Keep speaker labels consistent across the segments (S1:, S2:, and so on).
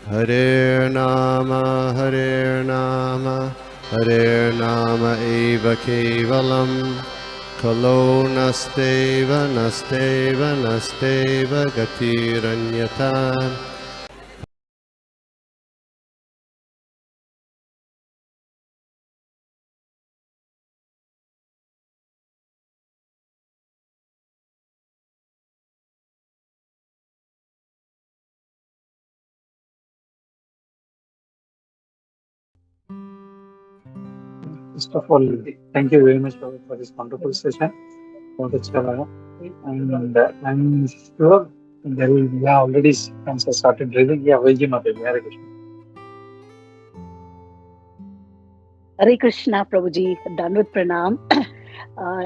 S1: Hare Nama eva kevalam, kalo nasteva nasteva nasteva gatiranyata.
S2: First of all, thank you very much for this wonderful session. बहुत अच्छा लगा. And I'm sure there will, yeah, already friends have started drilling. Yeah, Vaiji Mataji, Hare Krishna.
S3: Hare Krishna, Prabhuji, Danvat Pranam.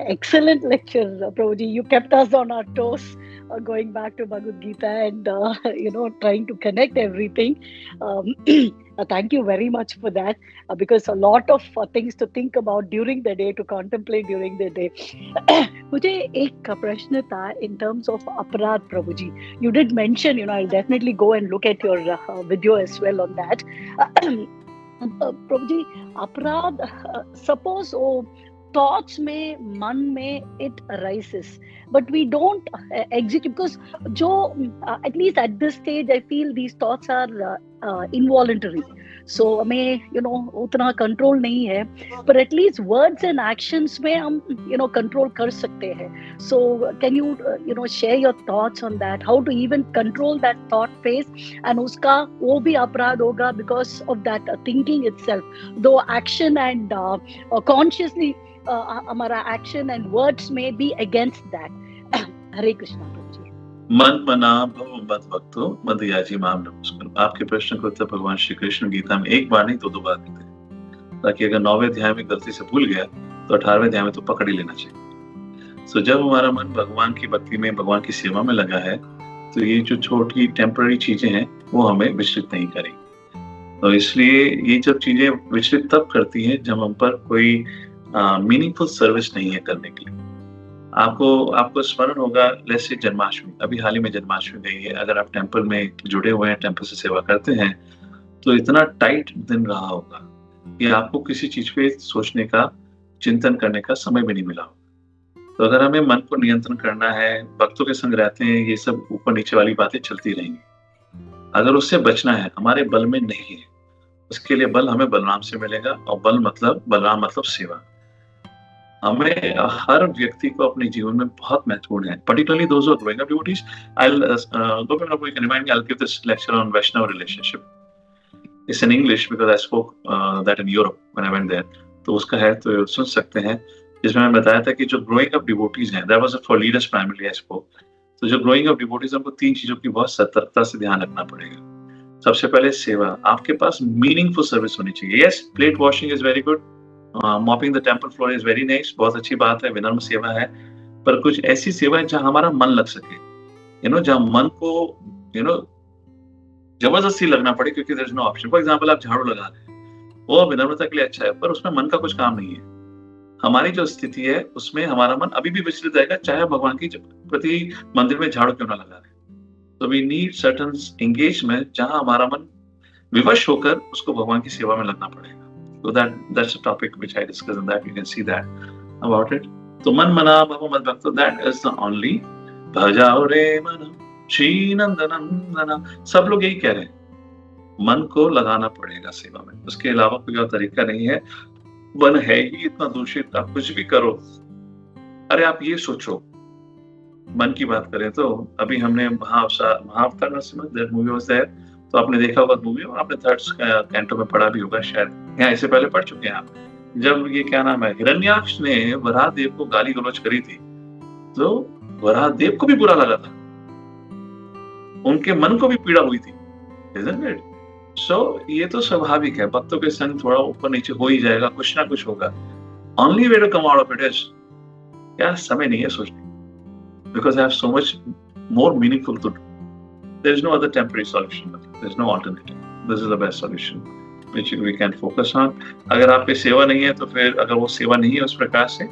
S3: Excellent lecture, Prabhuji. You kept us on our toes, going back to Bhagavad Gita and trying to connect everything. Thank you very much for that, because a lot of things to think about during the day, to contemplate during the day. मुझे एक प्रश्न था in terms of अपराध, Prabhuji. You did mention, I'll definitely go and look at your video as well on that. Prabhuji, अपराध, suppose thoughts में, मन में it arises, but we don't execute, because at least at this stage I feel these thoughts are involuntary. So हमें उतना control नहीं है, but at least words and actions में हम control कर सकते हैं. So can you share your thoughts on that, how to even control that thought phase, and उसका वो भी अपराध होगा because of that thinking itself, though action and consciously हमारा action and words may be against that. हरे कृष्णा प्रभु जी.
S4: मन मना भव मद भक्तो मद याजी माम नमस्कार. आपके प्रश्न को उत्तर भगवान श्री कृष्ण गीता में एक बार नहीं तो 2 बार देते हैं, ताकि अगर 9वें अध्याय में गलती से भूल गया तो 18वें अध्याय में तो पकड़ ही लेना चाहिए. So जब हमारा मन भगवान की भक्ति में, भगवान की सेवा में लगा है, तो ये जो छोटी टेम्पररी चीजें हैं वो हमें विचलित नहीं करेंगी. तो इसलिए ये जब चीजें विचलित तब करती हैं जब हम पर कोई मीनिंगफुल सर्विस नहीं है करने के लिए. आपको स्मरण होगा, जैसे जन्माष्टमी, अभी हाल ही में जन्माष्टमी गई है. अगर आप टेम्पल में जुड़े हुए हैं, टेम्पल से सेवा करते हैं, तो इतना टाइट दिन रहा होगा कि आपको किसी चीज पे सोचने का, चिंतन करने का समय भी नहीं मिला होगा. तो अगर हमें मन को नियंत्रण करना है, भक्तों के संग रहते हैं, ये सब ऊपर नीचे वाली बातें चलती रहेंगी. अगर उससे बचना है, हमारे बल में नहीं है, उसके लिए बल हमें बलराम से मिलेगा. और बलराम मतलब सेवा. हमें हर व्यक्ति को अपने जीवन में बहुत महत्वपूर्ण है, particularly those who are growing up devotees. I'll Gopinath, you can remind me, I'll give this lecture on Vaishnava relationship. It's in English because I spoke that in Europe when I went there. तो उसका है तो सुन सकते हैं, जिसमें मैं बताया था कि जो growing up devotees हैं, that was for leaders primarily I spoke. तो जो growing up devotees, हमको 3 चीजों की बहुत सतर्कता से ध्यान रखना पड़ेगा. सबसे पहले सेवा. आपके पास मीनिंगफुल सर्विस होनी चाहिए. Yes, plate washing is very good. Mopping the temple floor is very nice, बहुत अच्छी बात है, विनम्र सेवा है. पर कुछ ऐसी सेवा है जहां हमारा मन लग सके, जहां मन को जबरदस्ती लगना पड़े, क्योंकि there is no option. For example, आप झाड़ू लगा रहे हैं, वो विनम्रता के लिए अच्छा है, पर उसमें मन का कुछ काम नहीं है. हमारी जो स्थिति है उसमें हमारा मन अभी भी विचलित रहेगा, चाहे भगवान की प्रति मंदिर में झाड़ू क्यों ना लगा रहे. तो वी नीड सर्टेन एंगेजमेंट जहां हमारा मन विवश होकर उसको भगवान की सेवा में लगना पड़ेगा. So that's a topic which I discuss in that. You can see that about it. So man mana bhava mad bhakto, that is the only bhajao re manam Shri नंदनंदना. सब लोग यही कह रहे हैं, मन को लगाना पड़ेगा सेवा में, उसके अलावा कोई और तरीका नहीं है. मन है ही इतना दूषित, आप कुछ भी करो. अरे आप ये सोचो, मन की बात करें तो अभी हमने महाअवतार नरसिम्हा मूवी वाज देयर, तो आपने देखा होगा मूवी, और आपने 3rd कैंटो में पढ़ा भी होगा शायद, यहाँ इससे पहले पढ़ चुके हैं आप. जब ये क्या नाम है, हिरण्याक्ष ने वराहदेव को गाली गलौज करी थी, तो वराहदेव को भी बुरा लगा था, उनके मन को भी पीड़ा हुई थी. Isn't it? So, ये तो स्वाभाविक है, भक्तों के संग थोड़ा ऊपर नीचे हो ही जाएगा, कुछ ना कुछ होगा. Only way to come out of it is, क्या समय नहीं है सोचने, because I have so much more meaningful to do. There is no other temporary solution. There is no alternative. This is the best solution which we can focus on. अगर आप पे सेवा नहीं है, तो फिर अगर वो सेवा नहीं है उस प्रकार से,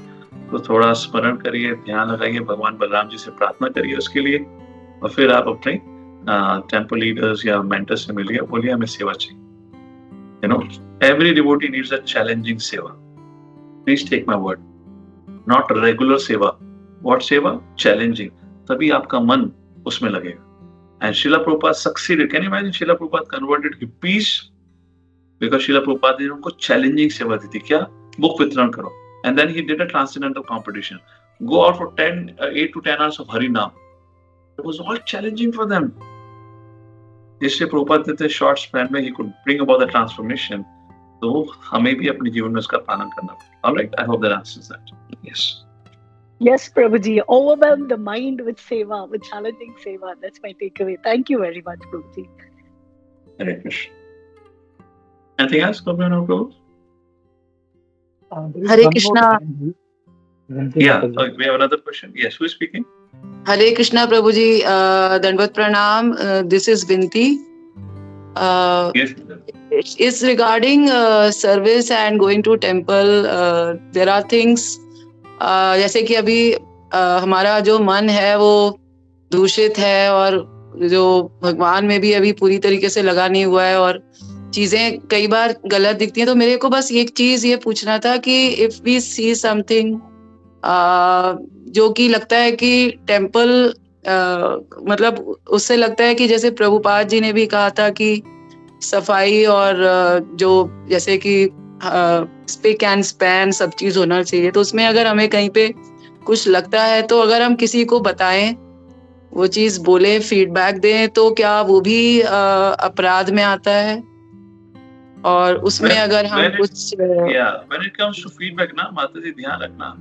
S4: तो थोड़ा स्मरण करिए, ध्यान लगाइए, भगवान बलराम जी से प्रार्थना करिए उसके लिए, और फिर आप अपने टेम्पल लीडर्स या मेंटर्स से मिलिए, बोलिए हमें सेवा चाहिए. You know, every devotee needs a challenging seva. Please take my word. Not regular seva. What seva? Challenging. तभी आपका मन उसमें लगेगा. And Srila Prabhupada succeeded. Can you imagine Srila Prabhupada converted hippies because Srila Prabhupada ने उनको challenging सेवा दी थी. क्या? बुक वितरण करो. And then he did a transcendental competition. Go out for 8 to 10 hours of Hari Naam. It was all challenging for them. इसलिए प्रभुपाद ने short span में he could bring about the transformation. तो हमें भी अपने जीवन में उसका पालन करना पड़ेगा. All right, I hope that answers that. Yes.
S3: Yes, Prabhuji. Overwhelm the mind with seva, with challenging seva. That's my takeaway. Thank you very much, Prabhuji.
S4: Hare Krishna. Anything else, Prabhu?
S2: There is
S5: Hare
S2: one
S5: Krishna.
S2: more thing.
S4: Yeah, we have another question. Yes, who is speaking?
S5: Hare Krishna, Prabhuji. Dandavat Pranam. This is Vinti.
S4: Yes.
S5: It's regarding service and going to temple. There are things जैसे कि अभी हमारा जो मन है वो दूषित है और जो भगवान में भी अभी पूरी तरीके से लगा नहीं हुआ है और चीजें कई बार गलत दिखती हैं. तो मेरे को बस एक चीज ये पूछना था कि इफ वी सी समथिंग जो कि लगता है कि टेम्पल मतलब उससे लगता है कि जैसे प्रभुपाद जी ने भी कहा था कि सफाई और जो जैसे कि स्पिक एंड स्पैन सब चीज होना चाहिए. तो उसमें अगर हमें कहीं पे कुछ लगता है तो अगर हम किसी को बताएं, वो चीज बोले, फीडबैक दें, तो क्या वो भी अपराध में आता है? और उसमें अगर हम कुछ
S4: when it comes to feedback ना माता जी ध्यान रखना,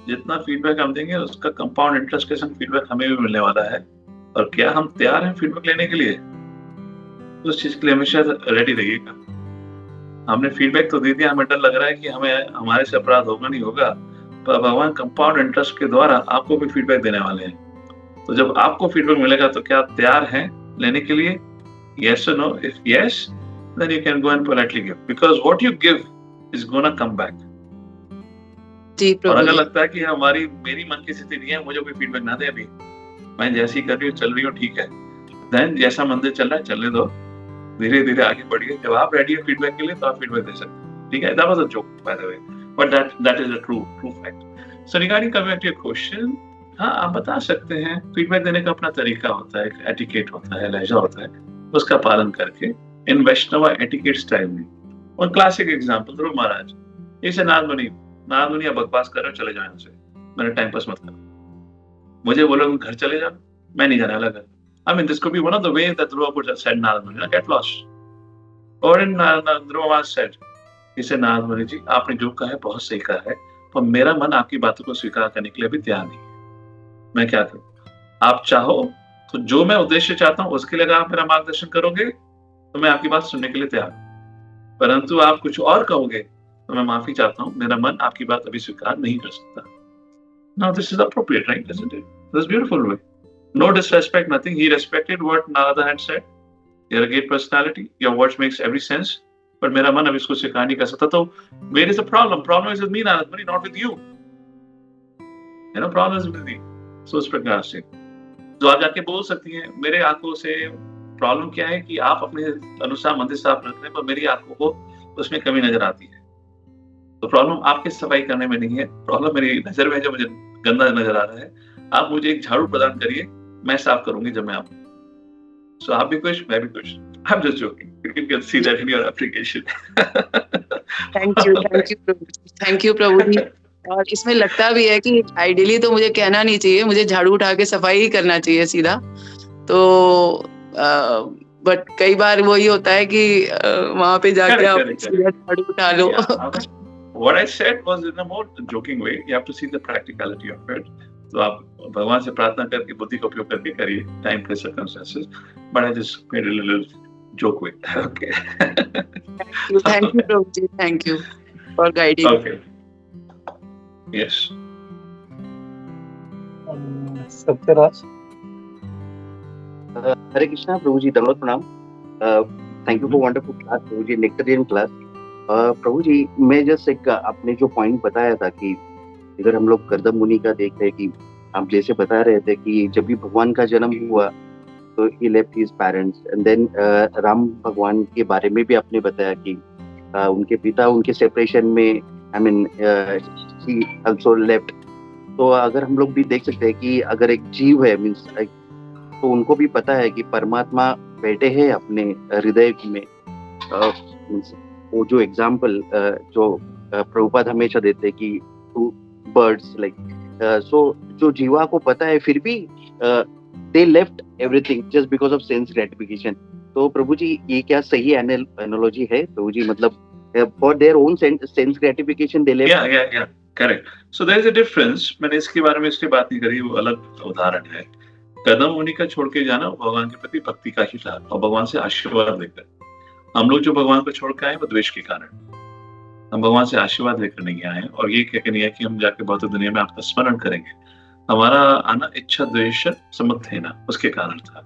S4: जितना फीडबैक हम देंगे उसका कंपाउंड इंटरेस्ट के संग फीडबैक हमें भी मिलने वाला है. और क्या हम तैयार हैं फीडबैक लेने के लिए? उस चीज के लिए हमेशा रेडी रहिएगा. हमने फीडबैक तो दे दिया, हमें डर लग रहा है कि हमें हमारे से अपराध होगा नहीं होगा, पर भगवान कंपाउंड इंटरेस्ट के द्वारा आपको भी फीडबैक देने वाले हैं. तो जब आपको फीडबैक मिलेगा तो क्या आप तैयार हैं लेने के लिए? Yes or no? If yes, then you can go and politely give, because what you give is gonna come back. और अगर लगता है कि मेरी मन की स्थिति नहीं है, मुझे कोई फीडबैक ना दे, अभी मैं जैसी कर रही हूँ चल रही हूँ ठीक है, देन जैसा मंदिर चल रहा है चलने दो, धीरे धीरे आगे बढ़िए. जब आप रेडी है फीडबैक के लिए तो आप फीडबैक दे सकते हैं. ठीक है, that was a joke by the way, but that is a true fact. So regarding coming to your question, हाँ आप बता सकते हैं. फीडबैक देने का अपना तरीका होता है, एक एटिकेट होता है, लहजा होता है, उसका पालन करके इन वैष्णव एटिकेट स्टाइल में. और क्लासिक एग्जांपल ध्रुव महाराज, इसे नारद मुनि आप बकवास कर रहे हो, चले जाओ यहाँ से, मेरा टाइम पास मत करो. मुझे बोलो घर चले जाओ, मैं नहीं जाने वाला घर. I mean, this could be one of the ways that Dhruva would have said Narad Muni, get lost. Or in Dhruva Maharaj said, he said, Narad Muni जी, आपने जो कहा है बहुत सही कहा है, पर मेरा मन आपकी बातों को स्वीकार करने के लिए भी तैयार नहीं है. मैं क्या करूं? आप चाहो तो जो मैं उद्देश्य चाहता हूं उसके लिए अगर आप मेरा मार्गदर्शन करोगे तो मैं आपकी बात सुनने के लिए तैयार हूं. परंतु आप कुछ और कहोगे तो मैं माफी चाहता हूं, मेरा मन आपकी बात अभी स्वीकार नहीं कर सकता. Now this is appropriate, right? Isn't it? This is beautiful way. No disrespect, nothing. He respected what Narada had said. You're a great personality. Your words makes every sense. But मेरा मन अब इसको स्वीकार नहीं कर सकता. तो where is the problem? Problem is with me, Narad Muni, not with you. You know, problem is with me. So इस प्रकार से तो आप जाके बोल सकती हैं, मेरे आंखों से प्रॉब्लम क्या है कि आप अपने अनुसार मंदिर साफ रख रहे हैं, पर मेरी आंखों को उसमें कमी नजर आती है. तो प्रॉब्लम आपके सफाई करने में नहीं है, प्रॉब्लम मेरी नजर में जो मुझे गंदा नजर आ रहा है. आप मुझे एक झाड़ू प्रदान करिए, मैं साफ करूंगी जब मैं आऊं. So आप भी खुश, मैं भी खुश. I'm just joking. You can see that in your application.
S5: Thank you प्रभु जी. और इसमें लगता भी है कि आइडियली तो मुझे कहना नहीं चाहिए, मुझे झाड़ू उठा के सफाई ही करना चाहिए सीधा. तो बट कई बार वही होता है कि वहां पे जाके आप सीधा झाड़ू उठा लो.
S4: What I said was in a more joking way. You have to see the practicality of it. तो आप भगवान से प्रार्थना करके बुद्धि का उपयोग करके करिए, time place circumstances. But I just made a little joke with. Okay.
S5: Thank you प्रभु जी. Thank you for guiding.
S4: Okay. Yes.
S2: Satyaraj.
S6: Hare Krishna प्रभु जी, दंडवत प्रणाम. Thank you for wonderful class प्रभु जी, नेक्टरियन क्लास. प्रभु जी, मैं जस्ट एक आपने जो पॉइंट बताया था कि इधर हम लोग कर्दम मुनि का देख रहे कि आप जैसे बता रहे थे कि जब भी भगवान का जन्म हुआ तो he left his parents and then Ram भगवान के बारे में भी आपने बताया कि उनके पिता उनके सेपरेशन में I mean he also left. तो अगर हम लोग भी देख सकते हैं कि अगर एक जीव है मीन्स तो उनको भी पता है कि परमात्मा बैठे हैं अपने हृदय में. मीन्स वो जो एग्जाम्पल जो प्रभुपाद हमेशा देते हैं कि टू बर्ड्स लाइक सो जो जीवा को पता है फिर भी they left everything just because of sense gratification. तो प्रभु जी ये क्या सही एनालॉजी है प्रभु जी? मतलब for their own sense gratification they left.
S4: या correct. So there is a difference. मैंने इसके बारे में इसलिए बात नहीं करी, वो अलग उदाहरण है. कदम मुनि का छोड़ के जाना भगवान के प्रति भक्ति का ही था और भगवान से आशीर्वाद लेकर. हम लोग जो भगवान को छोड़ के आए वो द्वेष के कारण. हम भगवान से आशीर्वाद लेकर नहीं आए और ये कहकर नहीं है कि हम जाके भौतिक दुनिया में आपका स्मरण करेंगे. हमारा आना इच्छा द्वेष समर्थ है ना, उसके कारण था.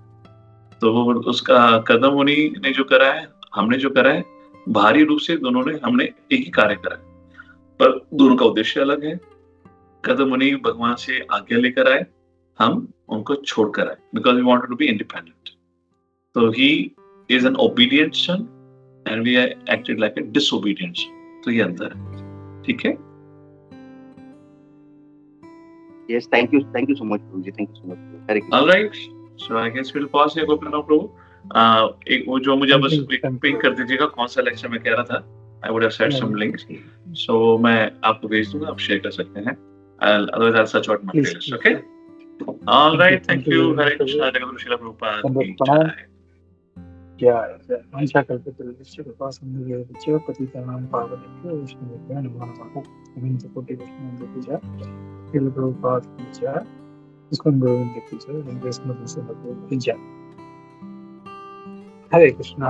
S4: तो वो उसका कदम मुनि ने जो करा है, हमने जो करा है, भारी रूप से दोनों ने हमने एक ही कार्य करा है, पर दोनों का उद्देश्य अलग है. कदम मुनि भगवान से आज्ञा लेकर आए, हम उनको छोड़कर आए because we wanted to be independent. तो he is an obedient son and we acted like a disobedient son. तो ये अंतर है. ठीक है.
S6: Yes, thank you so much Prabhuji, thank you so much. Hare Krishna.
S4: All right, so I guess we'll pause here. गोपी नाम प्रभु, एक वो जो मुझे बस पिंक कर दीजिएगा कौन सा लेक्चर में कह रहा था. I would have set some links, so मैं आपको भेज दूंगा, आप शेयर कर सकते हैं. Otherwise I'll search out my playlist. Okay. All right, thank you. Hare Krishna. जगत श्रील प्रभुपाद की जय.
S2: जय. मंशा कल्पतरुश्च कृपा सिन्धुभ्यो पतितानां पावनेभ्यो वैष्णवेभ्यो नमो नमः. अनंत कोटि वैष्णव की जय. श्रील प्रभुपाद की जय. इस्कॉन गोविंद की जय. वेंकटेश्वर की जय. हरे कृष्णा.